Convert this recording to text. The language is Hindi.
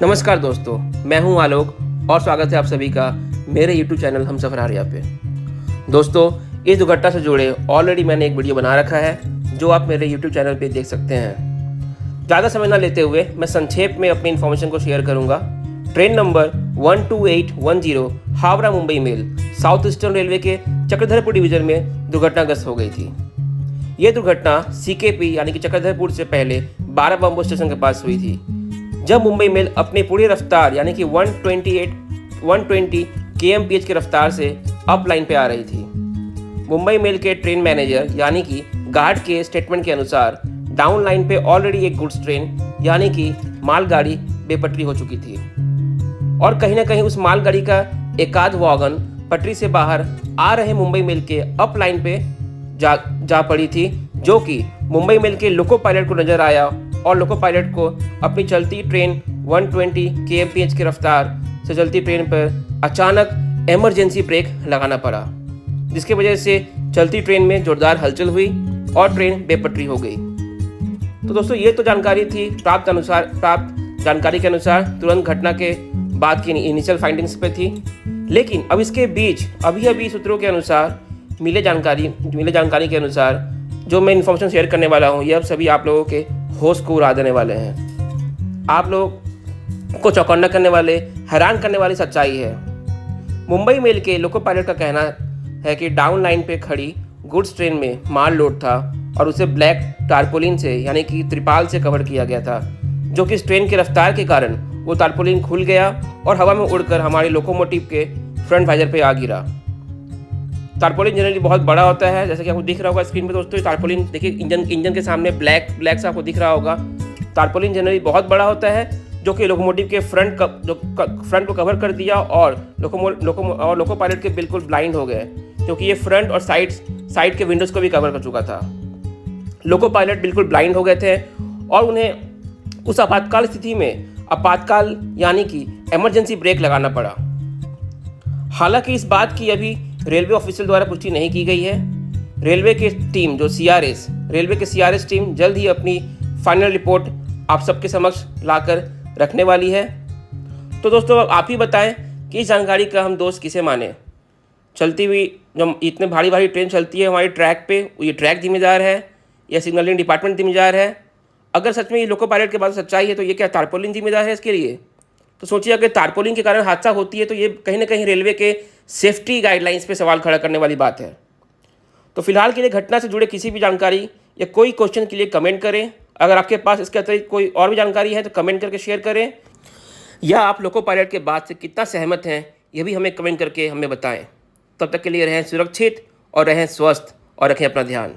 नमस्कार दोस्तों, मैं हूं आलोक और स्वागत है आप सभी का मेरे YouTube चैनल हमसफर आर्या पे। दोस्तों, इस दुर्घटना से जुड़े ऑलरेडी मैंने एक वीडियो बना रखा है जो आप मेरे YouTube चैनल पे देख सकते हैं। ज़्यादा समय ना लेते हुए मैं संक्षेप में अपनी इन्फॉर्मेशन को शेयर करूंगा। Train number 12810 Howrah Mumbai mail south eastern railway के चक्रधरपुर डिवीजन में दुर्घटनाग्रस्त हो गई थी। ये दुर्घटना CKP यानी कि चक्रधरपुर से पहले 12 बम्बो स्टेशन के पास हुई थी, जब मुंबई मेल अपनी पूरी रफ्तार यानी कि 120 kmph की रफ्तार से अप लाइन पे आ रही थी। मुंबई मेल के ट्रेन मैनेजर यानी कि गार्ड के स्टेटमेंट के अनुसार डाउन लाइन पे ऑलरेडी एक गुड्स ट्रेन यानी कि मालगाड़ी बेपटरी हो चुकी थी और कहीं ना कहीं उस मालगाड़ी का एकाध वॉगन पटरी से बाहर आ रहे मुंबई मेल के अप लाइन पे जा पड़ी थी, जो कि मुंबई मेल के लोको पायलट को नजर आया और लोको पायलट को अपनी चलती ट्रेन 120 kmph की रफ्तार से चलती ट्रेन पर अचानक इमरजेंसी ब्रेक लगाना पड़ा, जिसकी वजह से चलती ट्रेन में जोरदार हलचल हुई और ट्रेन बेपटरी हो गई। तो दोस्तों, ये तो जानकारी थी प्राप्त जानकारी के अनुसार तुरंत घटना के बाद की इनिशियल फाइंडिंग्स पे थी। लेकिन अब इसके बीच अभी सूत्रों के अनुसार मिले जानकारी के अनुसार जो मैं इन्फॉर्मेशन शेयर करने वाला हूँ, ये अब सभी आप लोगों के होश को उड़ा देने वाले हैं। आप लोग को चौकन्ना करने वाले, हैरान करने वाली सच्चाई है। मुंबई मेल के लोको पायलट का कहना है कि डाउन लाइन पे खड़ी गुड्स ट्रेन में माल लोड था और उसे ब्लैक टारपोलिन से यानी कि त्रिपाल से कवर किया गया था, जो कि इस ट्रेन की रफ्तार के कारण वो टारपोलिन खुल गया और हवा में उड़कर हमारे लोकोमोटिव के फ्रंट वाइजर पे आ गिरा। टारपोलिन जनरली बहुत बड़ा होता है, जैसे कि आपको दिख रहा होगा स्क्रीन पे दोस्तों। टारपोलिन देखिए, इंजन के सामने ब्लैक से आपको दिख रहा होगा। टारपोलिन जनरली बहुत बड़ा होता है, जो कि लोकोमोटिव के फ्रंट को कवर कर दिया और लोको पायलट के बिल्कुल ब्लाइंड हो गए, क्योंकि ये फ्रंट और साइड के विंडोज़ को भी कवर कर चुका था। लोको पायलट बिल्कुल ब्लाइंड हो गए थे और उन्हें उस आपातकाल स्थिति में यानी कि इमरजेंसी ब्रेक लगाना पड़ा। हालांकि इस बात की अभी रेलवे ऑफिशियल द्वारा पुष्टि नहीं की गई है। रेलवे की टीम जो रेलवे के CRS टीम जल्द ही अपनी फाइनल रिपोर्ट आप सबके समक्ष लाकर रखने वाली है। तो दोस्तों, आप ही बताएं कि इस जानकारी का हम दोष किसे माने। चलती हुई जो इतने भारी ट्रेन चलती है हमारे ट्रैक पे, ये ट्रैक जिम्मेदार है या सिग्नलिंग डिपार्टमेंट जिम्मेदार है? अगर सच में ये लोको पायलट के बात सच्चाई है तो ये क्या टारपोलिन जिम्मेदार है इसके लिए? तो सोचिए, अगर टारपोलिन के कारण हादसा होती है तो ये कहीं ना कहीं रेलवे के सेफ्टी गाइडलाइंस पे सवाल खड़ा करने वाली बात है। तो फिलहाल के लिए घटना से जुड़े किसी भी जानकारी या कोई क्वेश्चन के लिए कमेंट करें। अगर आपके पास इसके अतिरिक्त कोई और भी जानकारी है तो कमेंट करके शेयर करें, या आप लोको पायलट के बात से कितना सहमत हैं ये भी हमें कमेंट करके हमें बताएं। तब तक के लिए रहें सुरक्षित और रहें स्वस्थ और रखें अपना ध्यान।